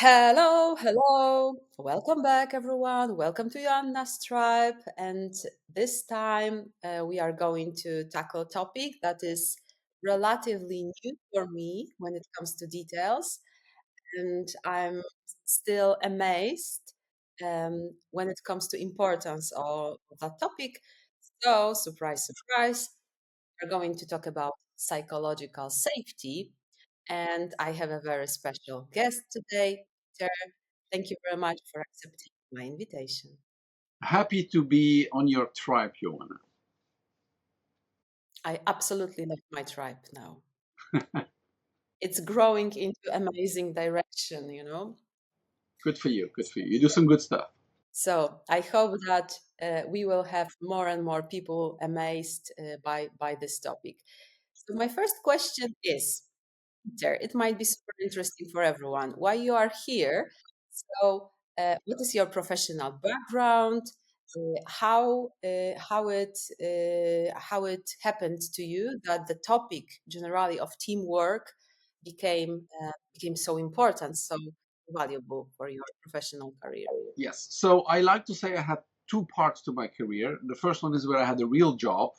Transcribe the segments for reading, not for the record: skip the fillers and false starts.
Hello, hello. Welcome back, everyone. Welcome to Joanna's Tribe. And this time we are going to tackle a topic that is relatively new for me when it comes to details. And I'm still amazed when it comes to importance of that topic. So, surprise, surprise, we're going to talk about psychological safety. And I have a very special guest today, Peter. Thank you very much for accepting my invitation. Happy to be on your tribe, Joanna. I absolutely love my tribe now. It's growing into amazing direction. Good for you. Good for you. You do some good stuff. So I hope that we will have more and more people amazed by this topic. So my first question is, Peter, it might be super interesting for everyone. Why you are here? So, what is your professional background? How it happened to you that the topic generally of teamwork became so important, so valuable for your professional career? Yes. So I like to say I had two parts to my career. The first one is where I had a real job,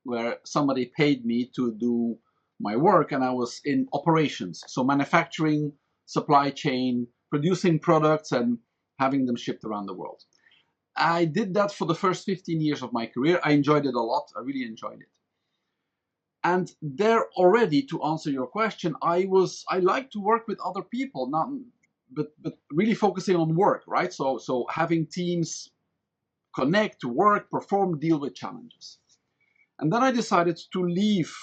where somebody paid me to do my work, and I was in operations. So manufacturing, supply chain, producing products, and having them shipped around the world. I did that for the first 15 years of my career. I enjoyed it a lot. I really enjoyed it. And there already, to answer your question, I like to work with other people, not but really focusing on work, right? So having teams connect, work, perform, deal with challenges. And then I decided to leave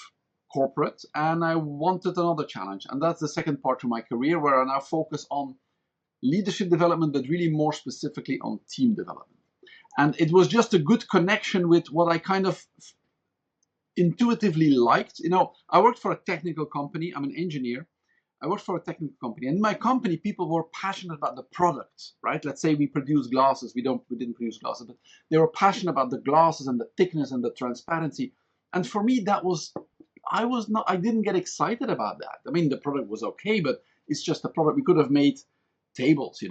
corporate, and I wanted another challenge. And that's the second part of my career, where I now focus on leadership development, but really more specifically on team development. And it was just a good connection with what I kind of intuitively liked. I worked for a technical company. I'm an engineer. I worked for a technical company. And in my company, people were passionate about the product, right? Let's say we produce glasses. We didn't produce glasses, but they were passionate about the glasses and the thickness and the transparency. And for me, I didn't get excited about that. I mean, the product was okay, but it's just a product. We could have made tables.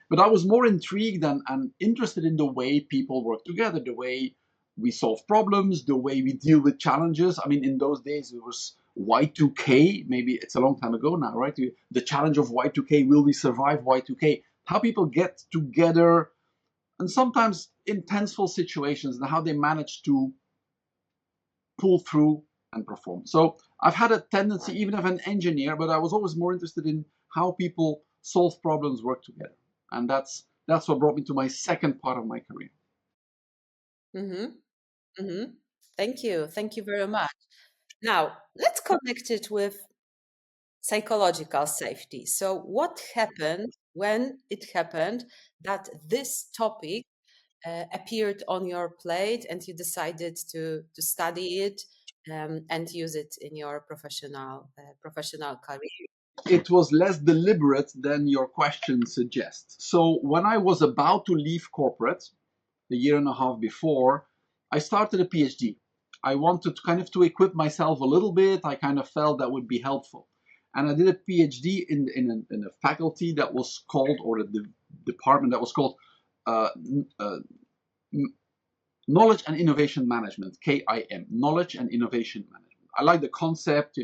But I was more intrigued and interested in the way people work together, the way we solve problems, the way we deal with challenges. I mean, in those days, it was Y2K. Maybe it's a long time ago now, right? The challenge of Y2K, will we survive Y2K? How people get together, and sometimes in tenseful situations, and how they manage to pull through and perform. So I've had a tendency, even as an engineer, but I was always more interested in how people solve problems, work together. And that's what brought me to my second part of my career. Mm-hmm. Mm-hmm. Thank you. Thank you very much. Now, let's connect it with psychological safety. So, what happened when it happened that this topic appeared on your plate and you decided to study it and use it in your professional career? It was less deliberate than your question suggests. So when I was about to leave corporate, a year and a half before, I started a PhD. I wanted kind of to equip myself a little bit. I kind of felt that would be helpful. And I did a PhD in a faculty that was called, or the department that was called uh, uh, Knowledge and Innovation Management, KIM, Knowledge and Innovation Management. I like the concept,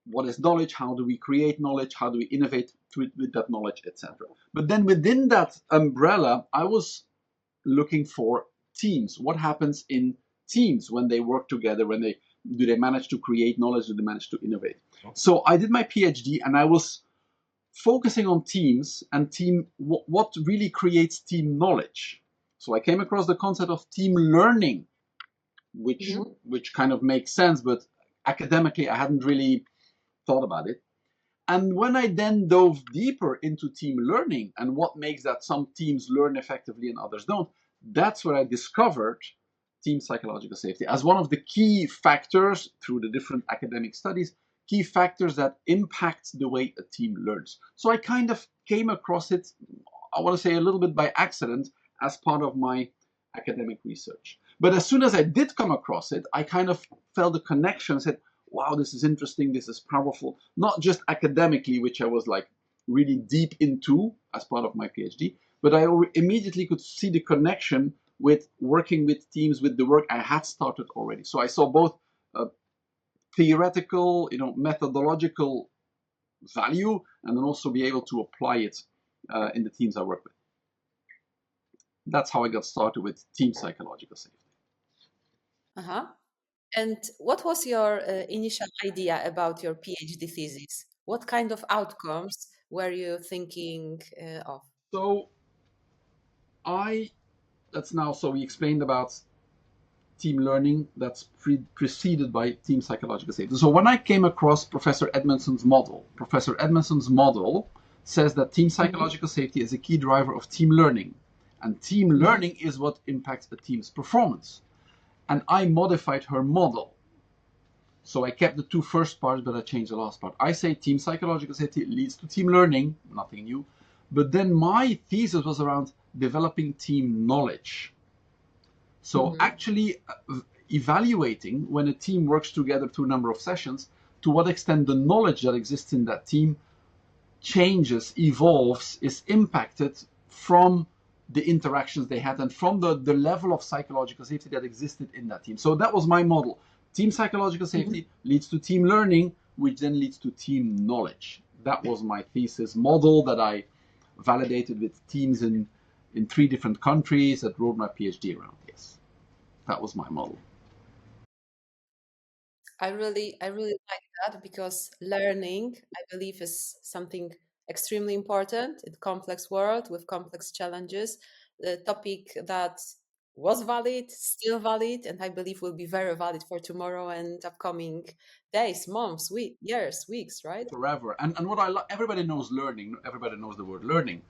what is knowledge, how do we create knowledge, how do we innovate with that knowledge, etc. But then within that umbrella, I was looking for teams. What happens in teams when they work together? Do they manage to create knowledge? Do they manage to innovate? So I did my PhD, and I was focusing on teams and what really creates team knowledge. So I came across the concept of team learning, which Mhm. which kind of makes sense, but academically I hadn't really thought about it. And when I then dove deeper into team learning and what makes that some teams learn effectively and others don't, that's where I discovered team psychological safety as one of the key factors through the different academic studies, key factors that impact the way a team learns. So I kind of came across it, I want to say a little bit by accident, as part of my academic research. But as soon as I did come across it, I kind of felt a connection, said, wow, this is interesting, this is powerful, not just academically, which I was like really deep into as part of my PhD, but I immediately could see the connection with working with teams with the work I had started already. So I saw both theoretical, methodological value, and then also be able to apply it in the teams I work with. That's how I got started with team psychological safety. Uh-huh. And what was your initial idea about your PhD thesis? What kind of outcomes were you thinking of? So I that's now so we explained about team learning that's preceded by team psychological safety. So when I came across Professor Edmondson's model says that team Mhm, psychological safety is a key driver of team learning, and team mhm, learning is what impacts the team's performance. And I modified her model. So I kept the two first parts, but I changed the last part. I say team psychological safety leads to team learning, nothing new. But then my thesis was around developing team knowledge. So mhm, actually evaluating when a team works together through a number of sessions, to what extent the knowledge that exists in that team changes, evolves, is impacted from the interactions they had and from the level of psychological safety that existed in that team. So that was my model. Team psychological mhm. safety leads to team learning, which then leads to team knowledge. That was my thesis model that I validated with teams in 3 different countries that wrote my PhD around. Yes, that was my model. I really like that because learning, I believe, is something extremely important in complex world with complex challenges. The topic that was valid, still valid, and I believe will be very valid for tomorrow and upcoming days, months, years, weeks, right? Forever. And what everybody knows learning, everybody knows the word learning.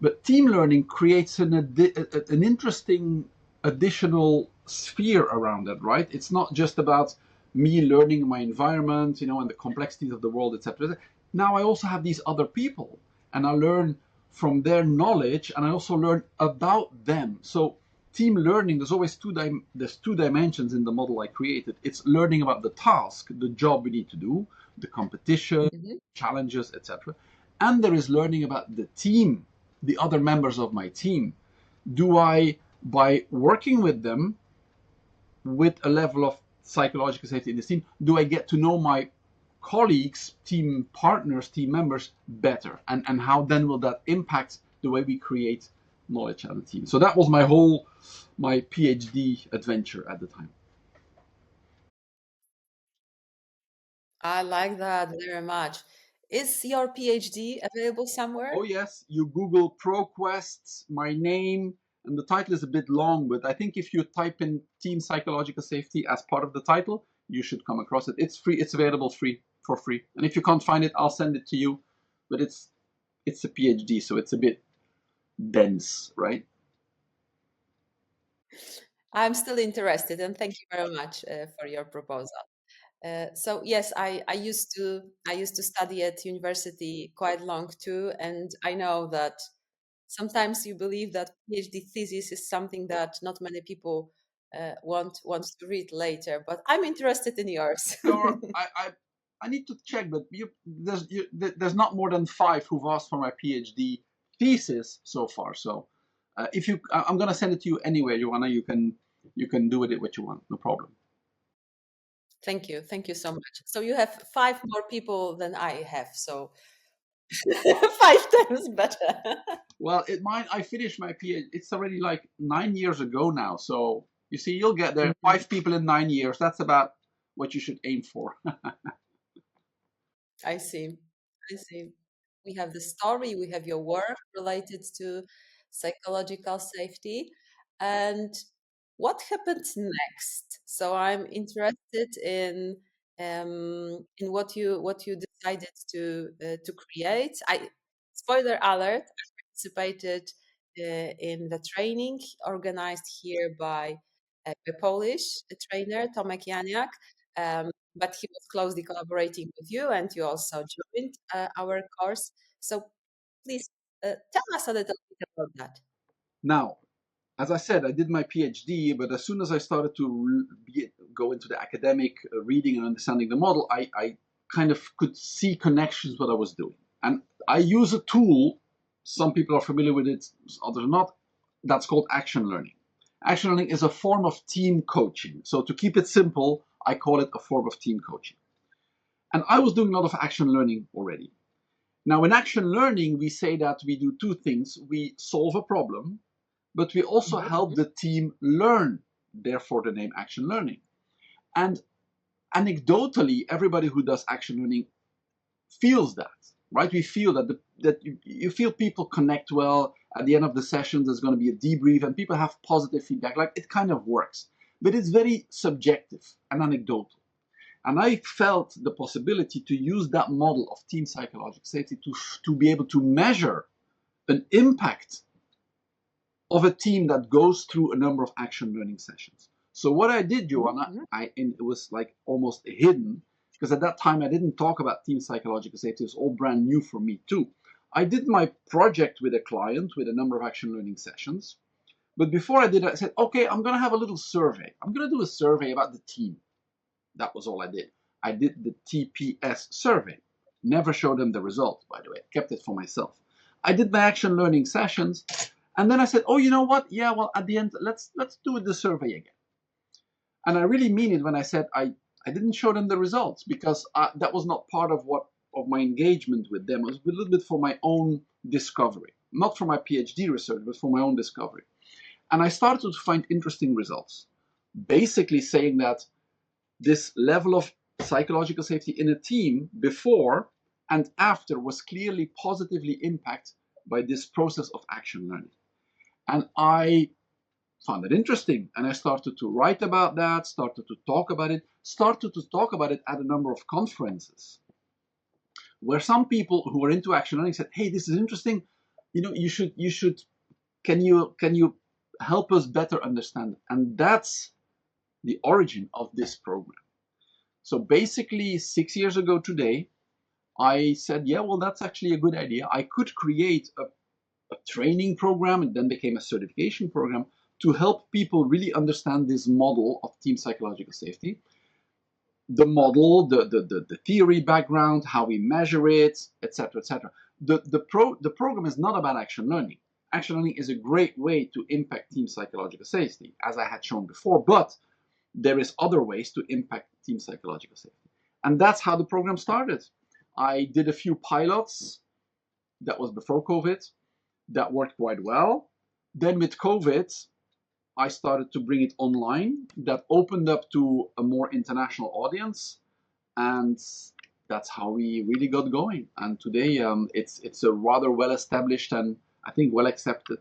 But team learning creates an interesting additional sphere around it, right? It's not just about me learning my environment, and the complexities of the world, etc. Now I also have these other people, and I learn from their knowledge, and I also learn about them. So team learning, there's two dimensions in the model I created. It's learning about the task, the job we need to do, the competition, Mhm. challenges, etc. And there is learning about the team, the other members of my team. Do I, by working with them with a level of psychological safety in this team, do I get to know my colleagues, team partners, team members better? And how then will that impact the way we create knowledge as a team? So that was my PhD adventure at the time. I like that very much. Is your PhD available somewhere? Oh yes, you Google ProQuest, my name, and the title is a bit long, but I think if you type in team psychological safety as part of the title, you should come across it. It's free. It's available for free. And if you can't find it, I'll send it to you. But it's a PhD, so it's a bit dense, right? I'm still interested, and thank you very much for your proposal. So yes, I used to study at university quite long too, and I know that sometimes you believe that PhD thesis is something that not many people want to read later. But I'm interested in yours. Or I need to check, but there's not more than 5 who've asked for my PhD thesis so far. So if you, I'm gonna send it to you anyway, Joanna. You can do with it what you want, no problem. Thank you so much. So you have five more people than I have, so five times better. Well, I finished my PhD. It's already like 9 years ago now. So you see, you'll get there. Mhm. 5 people in 9 years. That's about what you should aim for. I see. I see. We have the story, we have your work related to psychological safety. And what happened next? So I'm interested in what you decided to create. I spoiler alert, I participated in the training organized here by a Polish trainer, Tomek Janiak. But he was closely collaborating with you, and you also joined our course. So please tell us a little bit about that. Now, as I said, I did my PhD, but as soon as I started to go into the academic reading and understanding the model, I kind of could see connections what I was doing. And I use a tool, some people are familiar with it, others are not, that's called action learning. Action learning is a form of team coaching. So to keep it simple, I call it a form of team coaching. And I was doing a lot of action learning already. Now, in action learning, we say that we do two things. We solve a problem, but we also help the team learn, therefore the name action learning. And anecdotally, everybody who does action learning feels that, right? We feel that you feel people connect well. At the end of the session, there's going to be a debrief and people have positive feedback. Like, it kind of works, but it's very subjective and anecdotal. And I felt the possibility to use that model of team psychological safety to be able to measure an impact of a team that goes through a number of action learning sessions. So what I did, Joanna, it was like almost hidden, because at that time I didn't talk about team psychological safety. It was all brand new for me too. I did my project with a client with a number of action learning sessions. But before I did it, I said, okay, I'm going to have a little survey. I'm going to do a survey about the team. That was all I did. I did the TPS survey. Never showed them the result, by the way. Kept it for myself. I did my action learning sessions, and then I said, oh, you know what? Yeah, well, at the end, let's do the survey again. And I really mean it when I said I didn't show them the results, because that was not part of my engagement with them. It was a little bit for my own discovery, not for my PhD research, but for my own discovery. And I started to find interesting results, basically saying that this level of psychological safety in a team before and after was clearly positively impacted by this process of action learning. And I found it interesting, and I started to write about that, started to talk about it at a number of conferences where some people who are into action learning said, hey, this is interesting, you should can you help us better understand it? And that's the origin of this program. So basically 6 years ago today, I said, yeah, well, that's actually a good idea. I could create a training program, and then became a certification program, to help people really understand this model of team psychological safety. The model, the theory background, how we measure it, etc., etc. The program is not about action learning. Action learning is a great way to impact team psychological safety, as I had shown before, but there is other ways to impact team psychological safety. And that's how the program started. I did a few pilots. That was before COVID. That worked quite well. Then with COVID, I started to bring it online. That opened up to a more international audience. And that's how we really got going. And today it's a rather well-established and I think well-accepted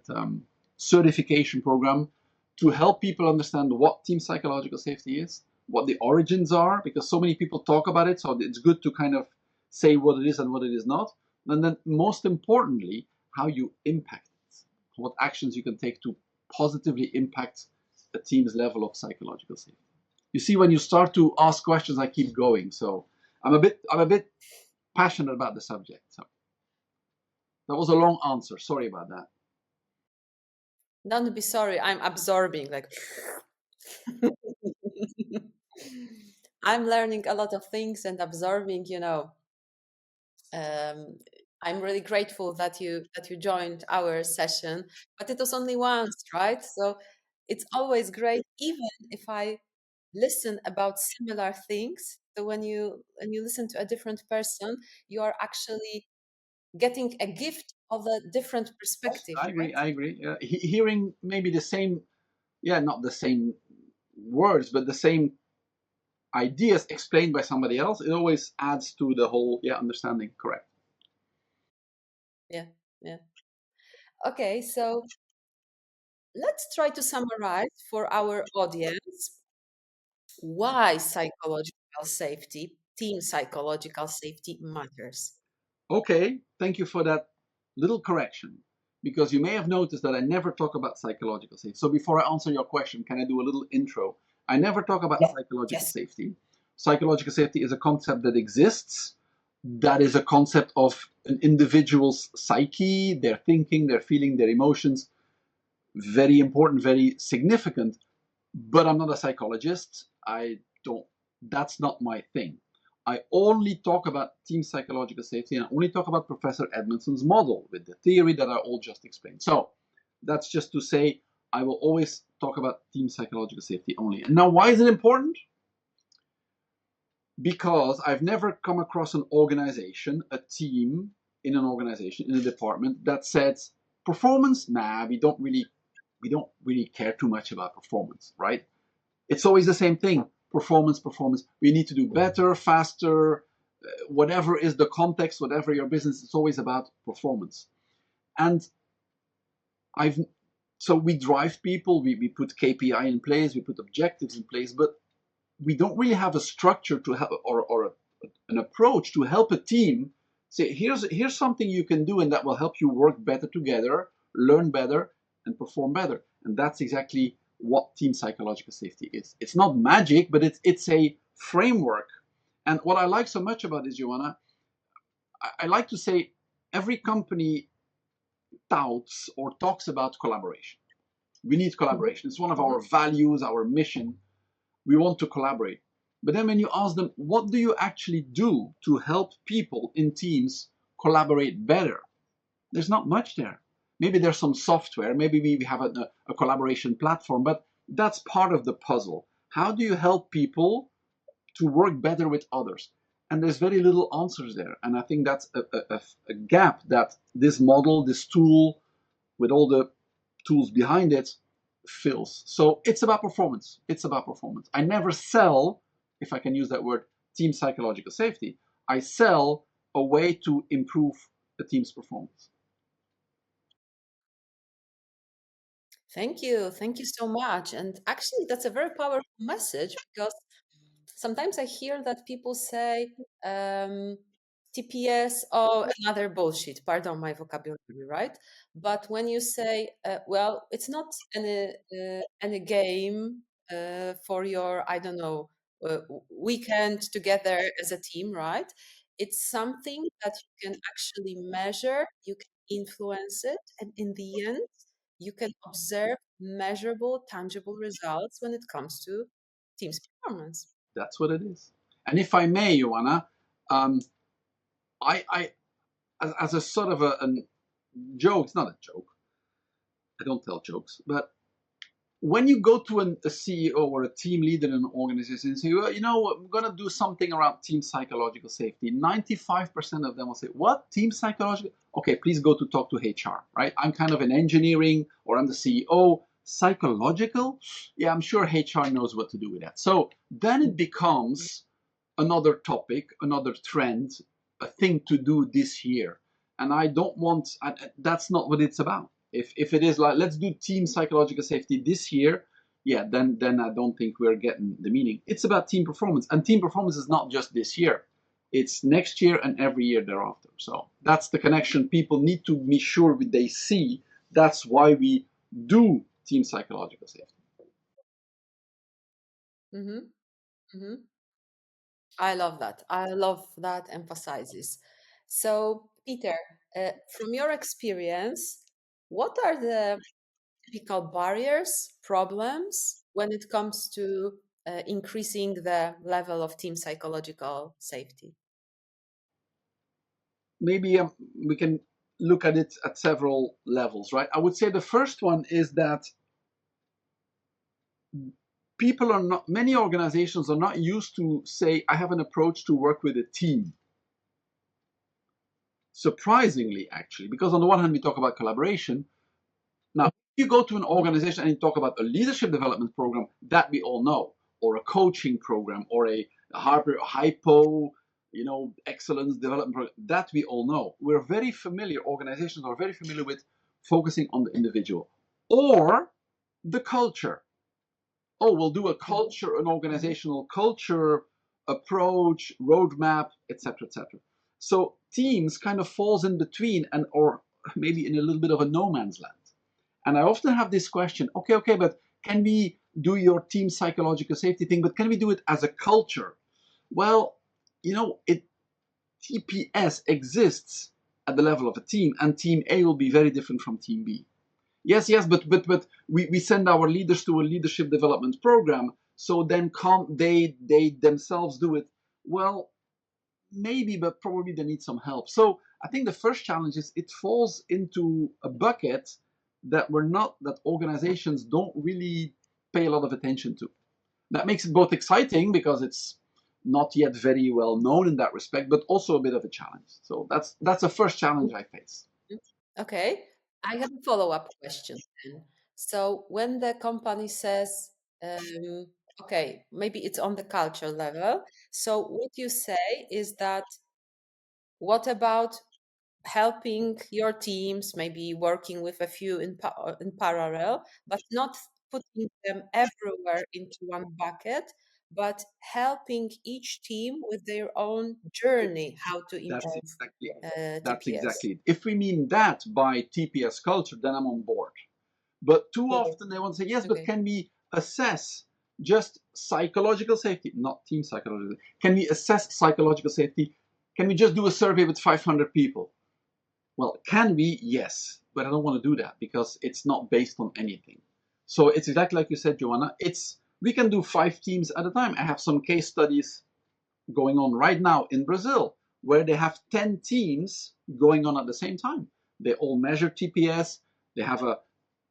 certification program to help people understand what team psychological safety is, what the origins are, because so many people talk about it. So it's good to kind of say what it is and what it is not. And then most importantly, how you impact it, what actions you can take to positively impact a team's level of psychological safety. You see, when you start to ask questions, I keep going. So I'm a bit passionate about the subject. So that was a long answer. Sorry about that. Don't be sorry. I'm absorbing, like I'm learning a lot of things and absorbing. Um, I'm really grateful that you joined our session, but it was only once, right? So it's always great, even if I listen about similar things. So when you listen to a different person, you are actually getting a gift of a different Yes, perspective, I agree. right? I agree. Hearing maybe the same, yeah, not the same words, but the same ideas explained by somebody else, it always adds to the whole, yeah, understanding. Correct. Yeah, yeah. Okay, so let's try to summarize for our audience why psychological safety, team psychological safety matters. Okay, thank you for that little correction, because you may have noticed that I never talk about psychological safety. So before I answer your question, can I do a little intro? I never talk about psychological Yes. safety. Psychological safety is a concept that exists. That is a concept of an individual's psyche, their thinking, their feeling, their emotions. Very important, very significant. But I'm not a psychologist. I don't, that's not my thing. I only talk about team psychological safety, and I only talk about Professor Edmondson's model with the theory that I all just explained. So that's just to say I will always talk about team psychological safety only. And now, why is it important? Because I've never come across an organization, a team in an organization, in a department that says performance, nah, we don't really care too much about performance, right? It's always the same thing. Performance, performance. We need to do better, faster, whatever is the context, whatever your business, it's always about performance. And I've so we drive people, we put KPI in place, we put objectives in place, but we don't really have a structure to help or an approach to help a team say here's something you can do and that will help you work better together, learn better, and perform better. And that's exactly what team psychological safety is. It's not magic, but it's a framework. And what I like so much about this, Joanna, I like to say every company touts or talks about collaboration. We need collaboration. It's one of our values, our mission. We want to collaborate. But then when you ask them, what do you actually do to help people in teams collaborate better? There's not much there. Maybe there's some software, maybe we have a collaboration platform, but that's part of the puzzle. How do you help people to work better with others? And there's very little answers there. And I think that's a gap that this model, this tool, with all the tools behind it, fills. So it's about performance. It's about performance. I never sell, if I can use that word, team psychological safety. I sell a way to improve the team's performance. Thank you. Thank you so much. And actually, that's a very powerful message because sometimes I hear that people say TPS, oh, another bullshit. Pardon my vocabulary, right? But when you say, well, it's not any game for your, I don't know, weekend together as a team, right? It's something that you can actually measure, you can influence it, and in the end, you can observe measurable, tangible results when it comes to team's performance. That's what it is. And if I may, Joanna, um, I as a sort of a joke, it's not a joke. I don't tell jokes, but when you go to a CEO or a team leader in an organization and say, well, you know what, we're going to do something around team psychological safety, 95% of them will say, what? Team psychological? Okay, please go to talk to HR, right? I'm kind of in engineering or I'm the CEO. Psychological? Yeah, I'm sure HR knows what to do with that. So then it becomes another topic, another trend, a thing to do this year. And I don't want, that's not what it's about. If it is like, let's do team psychological safety this year, yeah, then I don't think we're getting the meaning. It's about team performance. And team performance is not just this year. It's next year and every year thereafter. So that's the connection people need to be sure they see. That's why we do team psychological safety. Mm-hmm. Mm-hmm. I love that. I love that emphasizes. So, Peter, from your experience, what are the typical barriers, problems when it comes to increasing the level of team psychological safety? Maybe we can look at it at several levels, right? I would say the first one is that people are not, many organizations are not used to say, I have an approach to work with a team. Surprisingly, actually, because on the one hand, we talk about collaboration. Now, if you go to an organization and you talk about a leadership development program, that we all know, or a coaching program, or a hypo, excellence development program, that we all know. We're very familiar, organizations are very familiar with focusing on the individual or the culture. Oh, we'll do a culture, an organizational culture approach, roadmap, etc., etc. So teams kind of falls in between and or maybe in a little bit of a no man's land. And I often have this question, okay, but can we do your team psychological safety thing, but can we do it as a culture? Well, TPS exists at the level of a team, and team A will be very different from team B. Yes, but we send our leaders to a leadership development program, so then can't they themselves do it? Well, maybe, but probably they need some help. So I think the first challenge is it falls into a bucket that organizations don't really pay a lot of attention to. That makes it both exciting because it's not yet very well known in that respect, but also a bit of a challenge. So that's the first challenge I face. Okay, I have a follow-up question then. So when the company says, okay, maybe it's on the culture level. So what you say is that what about helping your teams, maybe working with a few in parallel, but not putting them everywhere into one bucket, but helping each team with their own journey, how to That's improve exactly that's TPS. exactly it. If we mean that by TPS culture, then I'm on board. But too often they want to say, yes, but Okay. can we assess just psychological safety, not team psychological? Can we assess psychological safety? Can we just do a survey with 500 people? Well, can we? Yes, but I don't want to do that because it's not based on anything. So it's exactly like you said, Joanna. We can do 5 teams at a time. I have some case studies going on right now in Brazil where they have 10 teams going on at the same time. They all measure TPS. They have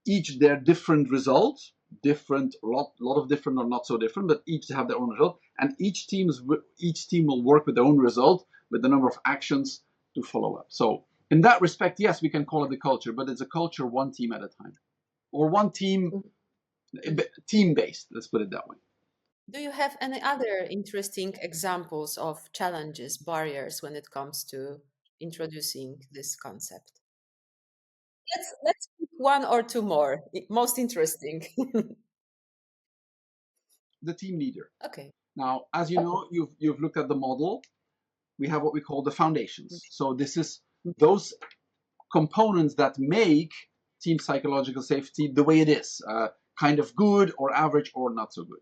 each their different results, different lot of different or not so different, but each have their own result, and each team will work with their own result with the number of actions to follow up. So in that respect, yes, we can call it the culture, but it's a culture one team at a time, or one team based. Let's put it that way. Do you have any other interesting examples of challenges, barriers when it comes to introducing this concept? Let's pick one or two more. Most interesting. The team leader. Okay. Now, as you know, you've looked at the model. We have what we call the foundations. So this is those components that make team psychological safety the way it is, kind of good or average or not so good.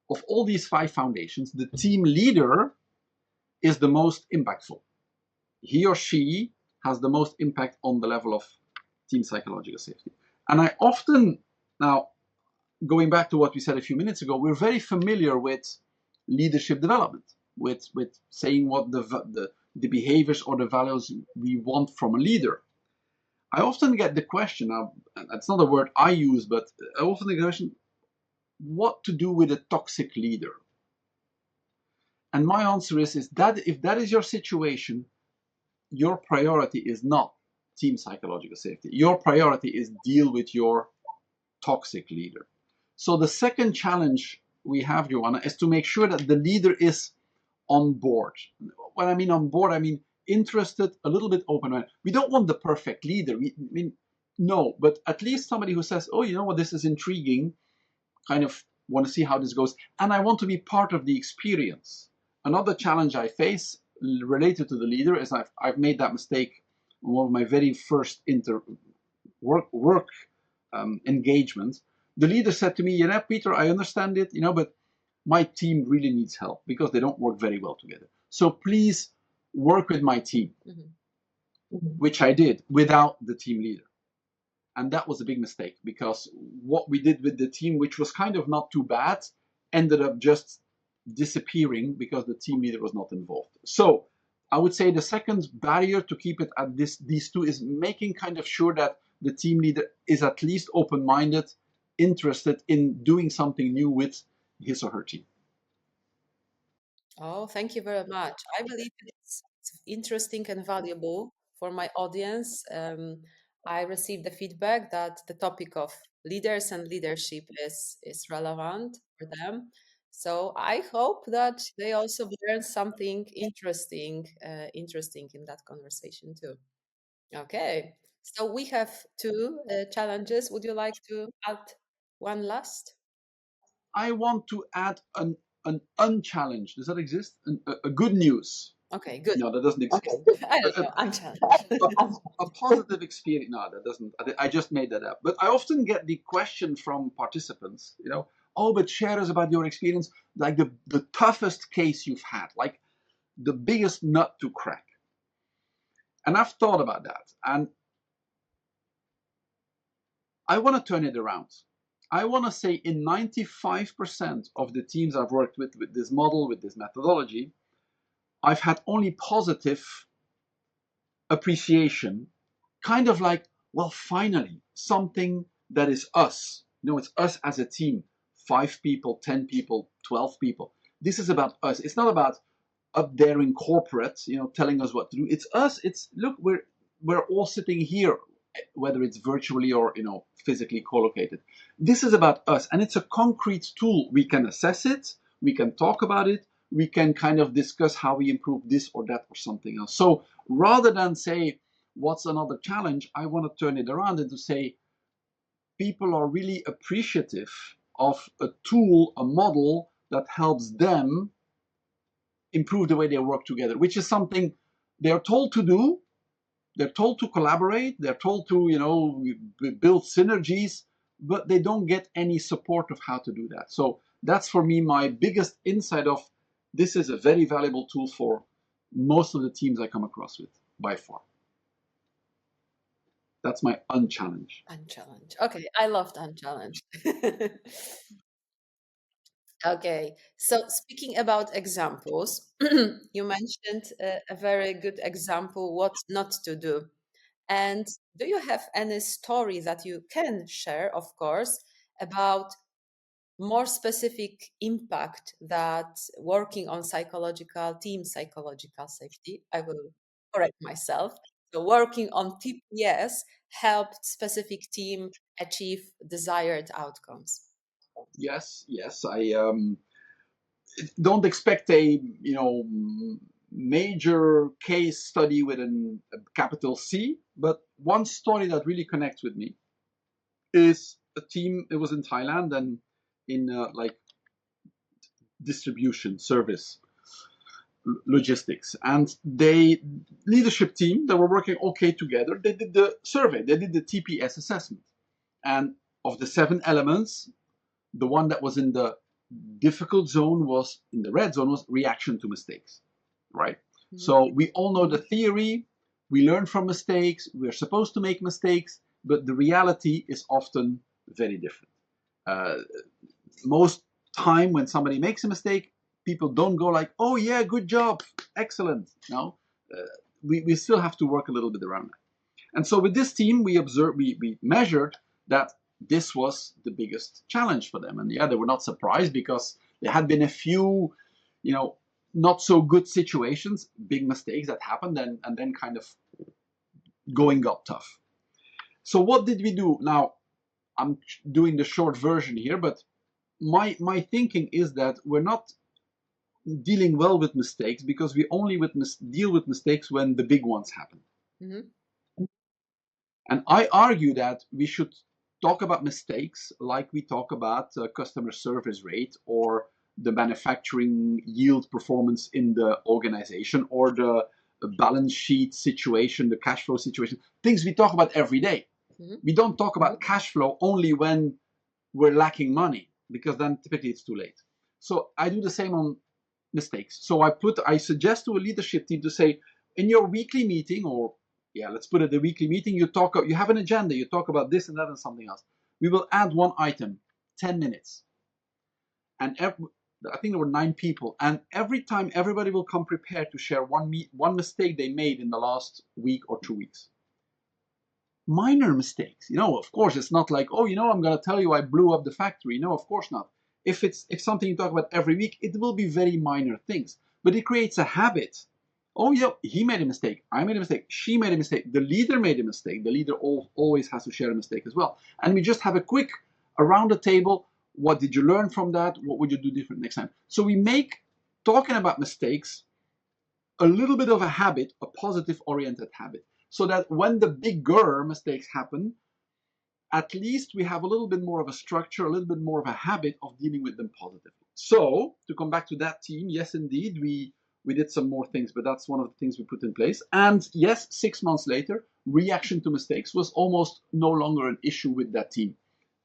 Of all these 5 foundations, the team leader is the most impactful. He or she has the most impact on the level of team psychological safety. And I often, now going back to what we said a few minutes ago, we're very familiar with leadership development, with saying what the behaviors or the values we want from a leader. I often get the question, now, that's not a word I use, but I often get the question, what to do with a toxic leader? And my answer is that if that is your situation, your priority is not team psychological safety. Your priority is deal with your toxic leader. So the second challenge we have, Joanna, is to make sure that the leader is on board. When I mean on board, I mean interested, a little bit open-minded. We don't want the perfect leader. No, but at least somebody who says, oh, you know what, this is intriguing, kind of want to see how this goes, and I want to be part of the experience. Another challenge I face related to the leader is I've made that mistake on one of my very first work engagements. The leader said to me, you know, Peter, I understand it, you know, but my team really needs help because they don't work very well together. So please work with my team, which I did without the team leader. And that was a big mistake because what we did with the team, which was kind of not too bad, ended up just disappearing because the team leader was not involved. So I would say the second barrier to keep it at these two is making kind of sure that the team leader is at least open-minded, interested in doing something new with his or her team. Oh, thank you very much. I believe it's interesting and valuable for my audience. I received the feedback that the topic of leaders and leadership is relevant for them. So I hope that they also learn something interesting in that conversation too. Okay. So we have two challenges. Would you like to add one last? I want to add an unchallenged. Does that exist? A good news. Okay, good. No, that doesn't exist. I A, don't a, know. I'm challenged. a positive experience. No, that doesn't. I just made that up. But I often get the question from participants, you know, oh, but share us about your experience, like the toughest case you've had, like the biggest nut to crack. And I've thought about that. And I want to turn it around. I want to say in 95% of the teams I've worked with this model, with this methodology, I've had only positive appreciation, kind of like, well, finally, something that is us. It's us as a team, 5 people, 10 people, 12 people. This is about us. It's not about up there in corporate, telling us what to do. It's us. It's look, we're all sitting here, whether it's virtually or physically co-located. This is about us, and it's a concrete tool. We can assess it, we can talk about it, we can kind of discuss how we improve this or that or something else. So rather than say what's another challenge, I want to turn it around and to say people are really appreciative of a tool, a model that helps them improve the way they work together, which is something they're told to do. They're told to collaborate. They're told to, build synergies, but they don't get any support of how to do that. So that's for me my biggest insight of this is a very valuable tool for most of the teams I come across with by far. That's my unchallenge. Unchallenged. Okay, I loved unchallenged. Okay, so speaking about examples, you mentioned a very good example what not to do. And do you have any story that you can share, of course, about more specific impact that working on team psychological safety, I will correct myself. So working on TPS helped specific team achieve desired outcomes. Yes. I don't expect a major case study with a capital C, but one story that really connects with me is a team. It was in Thailand and in like distribution service logistics, and they leadership team that were working okay together. They did the survey. They did the TPS assessment, and of the 7 elements, the one that was in the difficult zone was in the red zone was reaction to mistakes, right? Mhm. So we all know the theory. We learn from mistakes. We're supposed to make mistakes, but the reality is often very different. Uh, most time when somebody makes a mistake, people don't go like, "Oh yeah, good job, excellent." No, we still have to work a little bit around that. And so with this team, we measured that this was the biggest challenge for them. And yeah, they were not surprised because there had been a few, not so good situations, big mistakes that happened, and then kind of going got tough. So what did we do? Now, I'm doing the short version here, but my thinking is that we're not dealing well with mistakes because we only deal with mistakes when the big ones happen. Mhm. And I argue that we should talk about mistakes like we talk about customer service rate or the manufacturing yield performance in the organization or the balance sheet situation, the cash flow situation, things we talk about every day. Mhm. We don't talk about cash flow only when we're lacking money because then typically it's too late. So I do the same on mistakes. So I suggest to a leadership team to say in your weekly meeting, or yeah, let's put it the weekly meeting, you have an agenda, you talk about this and that and something else. We will add one item, 10 minutes. And I think there were 9 people, and every time everybody will come prepared to share one mistake they made in the last week or 2 weeks. Minor mistakes. Of course, it's not like, oh, I'm going to tell you I blew up the factory. No, of course not. If something you talk about every week, it will be very minor things, but it creates a habit. Oh, he made a mistake. I made a mistake. She made a mistake. The leader made a mistake. The leader always has to share a mistake as well. And we just have a quick around the table. What did you learn from that? What would you do different next time? So we make talking about mistakes a little bit of a habit, a positive oriented habit, so that when the bigger mistakes happen, at least we have a little bit more of a structure, a little bit more of a habit of dealing with them positively. So to come back to that team, yes, indeed, we did some more things, but that's one of the things we put in place. And yes, 6 months later, reaction to mistakes was almost no longer an issue with that team.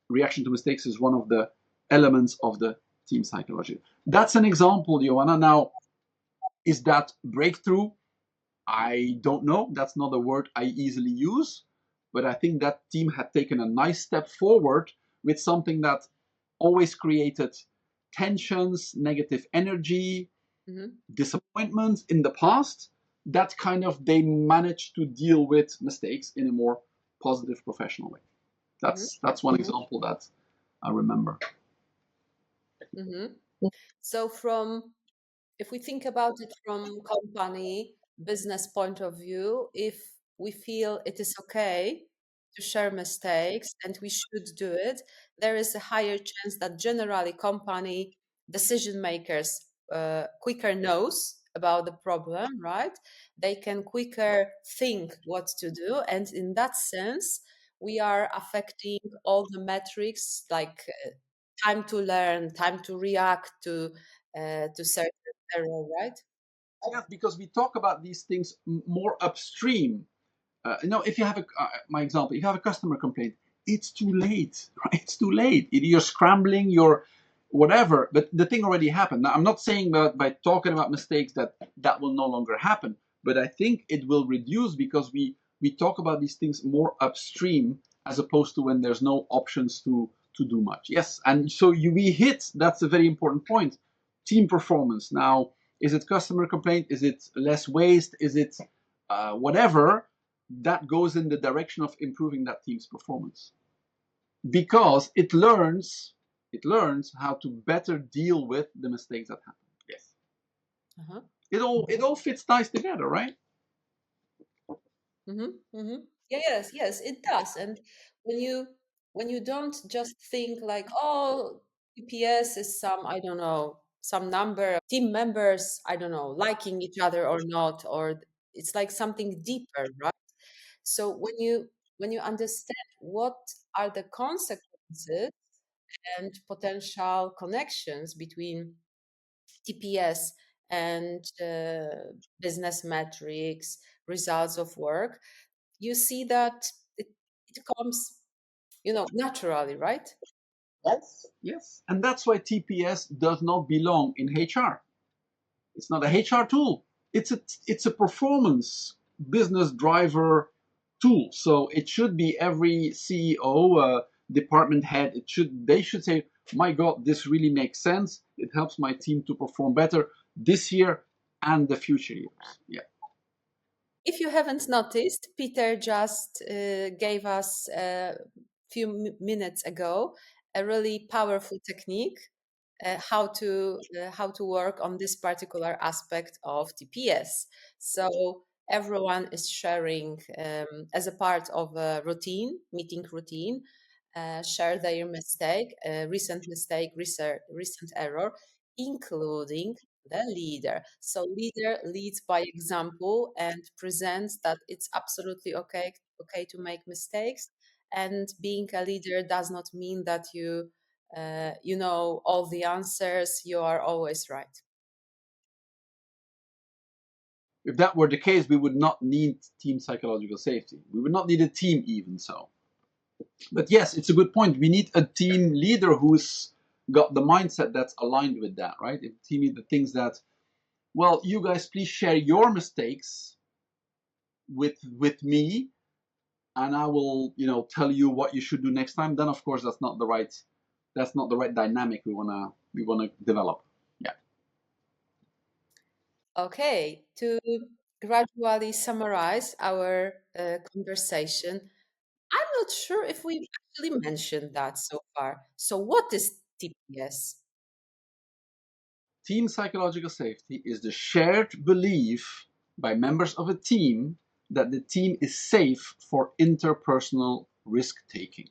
Reaction to mistakes is one of the elements of the team psychology. That's an example, Joanna. Now, is that breakthrough? I don't know. That's not a word I easily use, but I think that team had taken a nice step forward with something that always created tensions, negative energy, Mhm. disappointments in the past, that kind of they manage to deal with mistakes in a more positive professional way. Mhm. That's one example that I remember. Mhm. So from if we think about it from company business point of view, if we feel it is okay to share mistakes and we should do it, there is a higher chance that generally company decision makers quicker knows about the problem, right? They can quicker think what to do, and in that sense, we are affecting all the metrics like time to learn, time to react to certain error, right? Yeah, because we talk about these things more upstream. If you have my example, if you have a customer complaint, it's too late, right? It's too late. You're scrambling, you're whatever, but the thing already happened. Now, I'm not saying that by talking about mistakes that will no longer happen, but I think it will reduce because we talk about these things more upstream as opposed to when there's no options to do much. Yes, and so we hit. That's a very important point. Team performance. Now, is it customer complaint? Is it less waste? Is it whatever? That goes in the direction of improving that team's performance because it learns how to better deal with the mistakes that happen. Yes, Uh-huh. it all fits nice together, right? Mm-hmm. Mm-hmm. Yeah, yes, it does. And when you when you don't just think like, oh, TPS is some, I don't know, some number of team members, I don't know, liking each other or not, or it's like something deeper, right? So when you understand what are the consequences and potential connections between TPS and business metrics, results of work, you see that it comes, naturally, right? Yes, and that's why TPS does not belong in HR. It's not a HR tool. It's a performance business driver tool. So it should be every CEO, department head. They should say, "My God, this really makes sense. It helps my team to perform better this year and the future years." Yeah. If you haven't noticed, Peter just gave us a few minutes ago a really powerful technique how to work on this particular aspect of TPS. So everyone is sharing as a part of a meeting routine, share their recent mistake, recent error, including the leader. So leader leads by example and presents that it's absolutely okay to make mistakes. And being a leader does not mean that you know all the answers, you are always right. If that were the case, we would not need team psychological safety. We would not need a team even so. But yes, it's a good point. We need a team leader who's got the mindset that's aligned with that, right? If team leader thinks that, well, you guys please share your mistakes with me, and I will, tell you what you should do next time. Then of course that's not the right dynamic we wanna develop. Yeah. Okay, to gradually summarize our conversation, I'm not sure if we've actually mentioned that so far. So what is TPS? Team psychological safety is the shared belief by members of a team that the team is safe for interpersonal risk taking.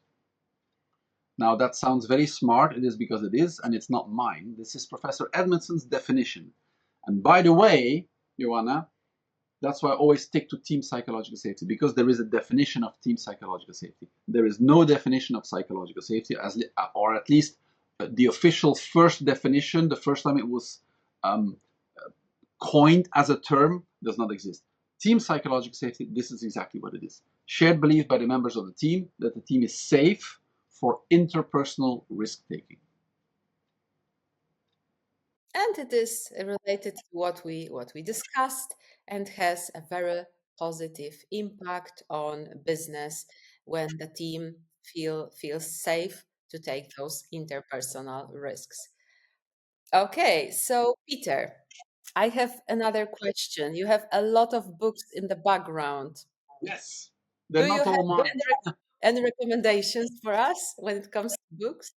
Now, that sounds very smart. It is because it is, and it's not mine. This is Professor Edmondson's definition. And by the way, Joanna, that's why I always stick to team psychological safety, because there is a definition of team psychological safety. There is no definition of psychological safety, or at least the official first definition, the first time it was um, coined as a term, does not exist. Team psychological safety, this is exactly what it is. Shared belief by the members of the team that the team is safe for interpersonal risk taking. And it is related to what we discussed and has a very positive impact on business when the team feels safe to take those interpersonal risks. Okay, so Peter, I have another question. You have a lot of books in the background. Yes, Do they're you not all have mine. any recommendations for us when it comes to books?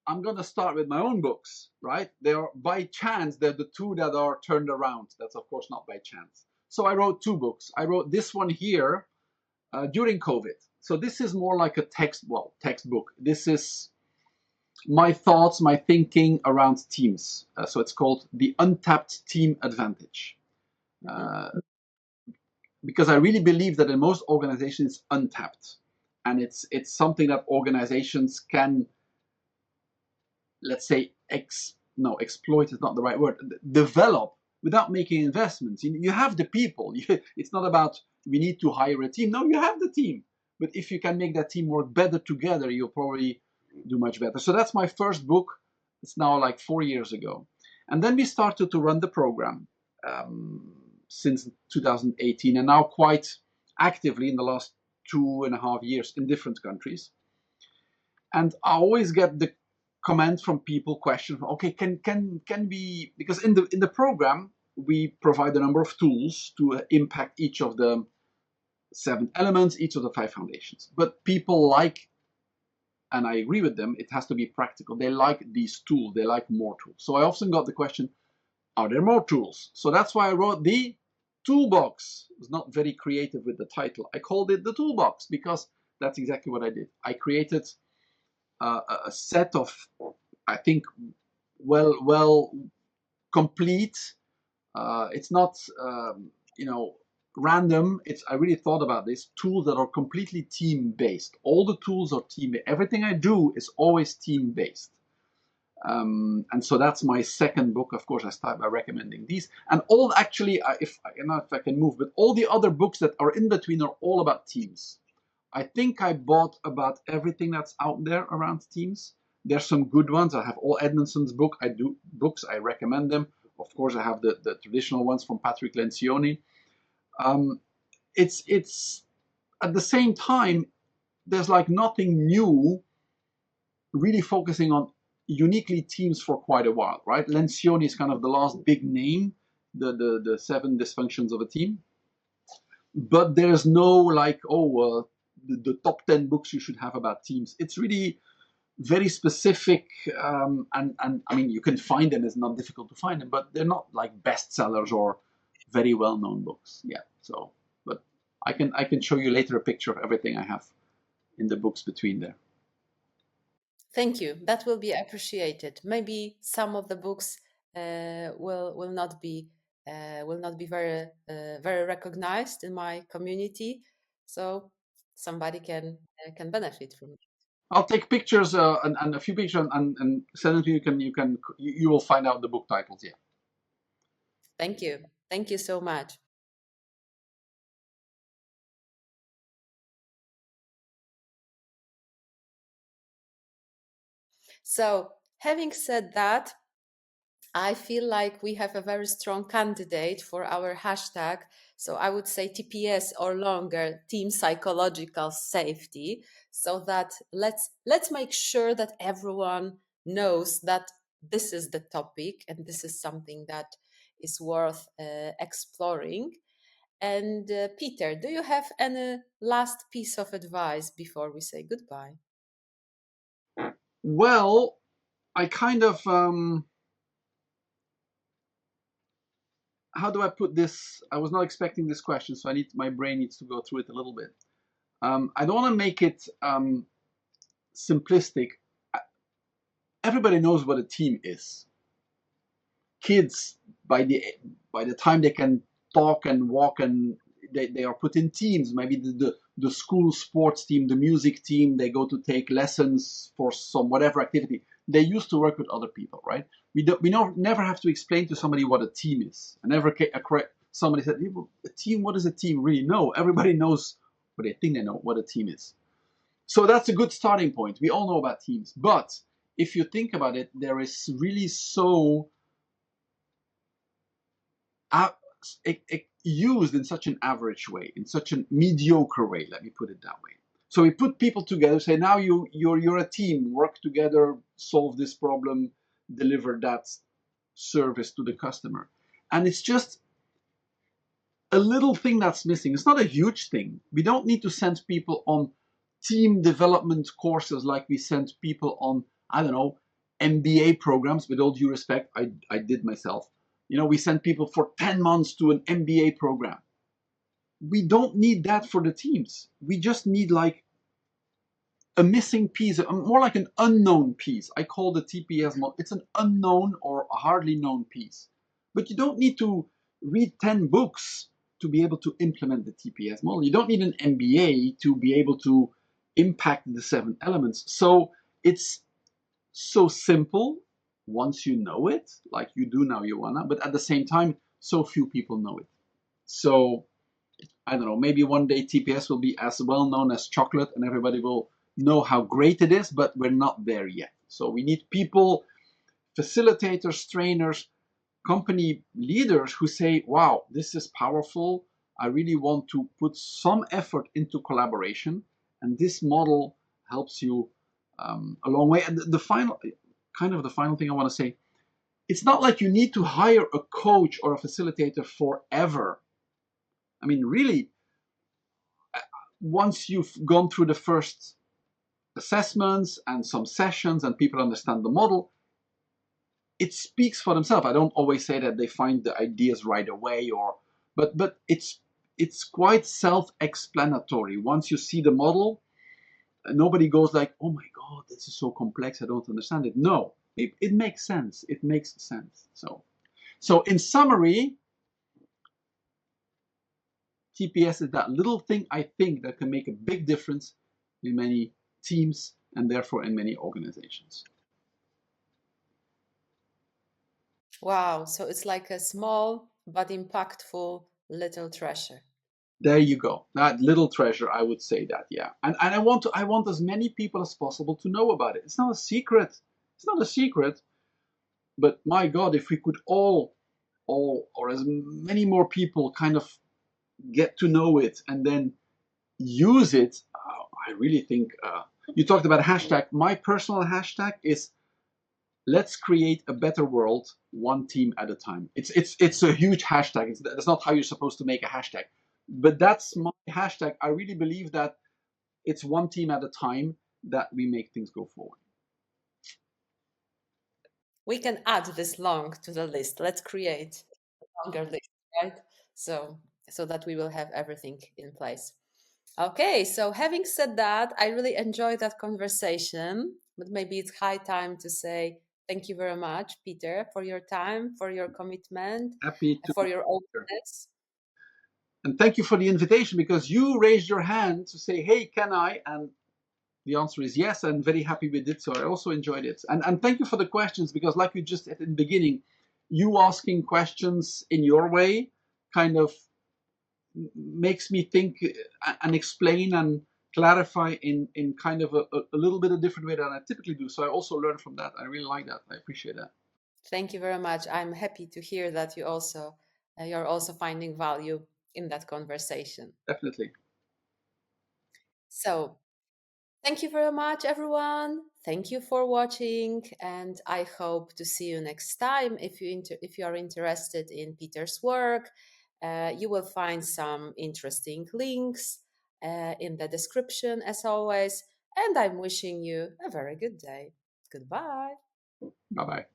I'm going to start with my own books, right? They are by chance, they're the two that are turned around. That's, of course, not by chance. So I wrote two books. I wrote this one here during COVID. So this is more like a textbook. This is my thoughts, my thinking around teams. So it's called The Untapped Team Advantage. Mhm. Uh, because I really believe that in most organizations it's untapped. And it's something that organizations can, let's say, exploit is not the right word, develop without making investments. You have the people. It's not about we need to hire a team. No, you have the team. But if you can make that team work better together, you'll probably do much better. So that's my first book. It's now like 4 years ago. And then we started to run the program since 2018, and now quite actively in the last 2.5 years in different countries. And I always get the comment from people, question, okay, can we, because in the program we provide a number of tools to impact each of the 7 elements, each of the 5 foundations. But people like, and I agree with them, it has to be practical. They like these tools, they like more tools. So I often got the question, are there more tools? So that's why I wrote the toolbox. It was not very creative with the title. I called it the toolbox because that's exactly what I did. I created a set of, I think, well complete. It's not random. It's I really thought about this, tools that are completely team based. All the tools are team. Everything I do is always team based. And so that's my second book. Of course, I start by recommending these, and all actually, if I don't know if I can move, but all the other books that are in between are all about teams. I think I bought about everything that's out there around teams. There's some good ones. I have all Edmondson's book. I do books. I recommend them. Of course, I have the traditional ones from Patrick Lencioni. Um, it's at the same time, there's like nothing new really focusing on uniquely teams for quite a while, right? Lencioni is kind of the last big name, the 7 dysfunctions of a team. But there's no like, the top 10 books you should have about teams. It's really very specific, and I mean, you can find them. It's not difficult to find them, but they're not like bestsellers or very well-known books. Yeah. So, but I can show you later a picture of everything I have in the books between there. Thank you. That will be appreciated. Maybe some of the books will not be very recognized in my community, so somebody can benefit from it. I'll take pictures and a few pictures and send them to you. You will find out the book titles. Yeah. Thank you. Thank you so much. So, having said that, I feel like we have a very strong candidate for our hashtag. So I would say TPS or longer, team psychological safety. So that let's make sure that everyone knows that this is the topic and this is something that is worth exploring. And Peter, do you have any last piece of advice before we say goodbye? Well, I kind of how do I put this? I was not expecting this question, so my brain needs to go through it a little bit. I don't want to make it simplistic. Everybody knows what a team is. Kids, by the time they can talk and walk, and they are put in teams. Maybe the school sports team, the music team, they go to take lessons for some whatever activity. They used to work with other people, right? Never have to explain to somebody what a team is. I never somebody said, a team, what does a team really know? Everybody knows, but they think they know what a team is. So that's a good starting point. We all know about teams, but if you think about it, there is really so uh, used in such an average way, in such a mediocre way. Let me put it that way. So we put people together, say now you're a team, work together, solve this problem, deliver that service to the customer. And it's just a little thing that's missing. It's not a huge thing. We don't need to send people on team development courses like we send people on, I don't know, MBA programs. With all due respect, I did myself. We send people for 10 months to an MBA program. We don't need that for the teams. We just need like a missing piece, more like an unknown piece. I call the TPS model, it's an unknown or a hardly known piece. But you don't need to read 10 books to be able to implement the TPS model. You don't need an MBA to be able to impact the 7 elements. So it's so simple once you know it, like you do now, Joanna, but at the same time, so few people know it. So I don't know, maybe one day TPS will be as well known as chocolate and everybody will know how great it is, but we're not there yet. So we need people, facilitators, trainers, company leaders who say, wow, this is powerful. I really want to put some effort into collaboration. And this model helps you a long way. And the final thing I want to say, it's not like you need to hire a coach or a facilitator forever. I mean, really, once you've gone through the first assessments and some sessions and people understand the model, it speaks for themselves. I don't always say that they find the ideas right away, but it's quite self-explanatory. Once you see the model, nobody goes like, oh my god, this is so complex, I don't understand it. No, it makes sense. It makes sense. So in summary, TPS is that little thing, I think, that can make a big difference in many teams and therefore in many organizations. Wow, so it's like a small but impactful little treasure. There you go. That little treasure, I would say that, yeah. And I want as many people as possible to know about it. It's not a secret. It's not a secret. But my God, if we could all or as many more people kind of get to know it and then use it, I really think you talked about a hashtag. My personal hashtag is let's create a better world one team at a time. It's a huge hashtag. That's not how you're supposed to make a hashtag, but that's my hashtag. I really believe that it's one team at a time that we make things go forward. We can add this long to the list. Let's create a longer list, right? So so that we will have everything in place. Okay, so having said that, I really enjoyed that conversation, but maybe it's high time to say thank you very much, Peter, for your time, for your commitment, Happy to for be your here. openness. And thank you for the invitation because you raised your hand to say, hey, can I? And the answer is yes. I'm very happy we did so. I also enjoyed it. And thank you for the questions because, like you just said in the beginning, you asking questions in your way kind of makes me think and explain and clarify in kind of a little bit of different way than I typically do. So I also learn from that. I really like that. I appreciate that. Thank you very much. I'm happy to hear that you're also finding value in that conversation. Definitely. So thank you very much, everyone. Thank you for watching, and I hope to see you next time. If you are interested in Peter's work, you will find some interesting links in the description, as always. And I'm wishing you a very good day. Goodbye. Bye bye.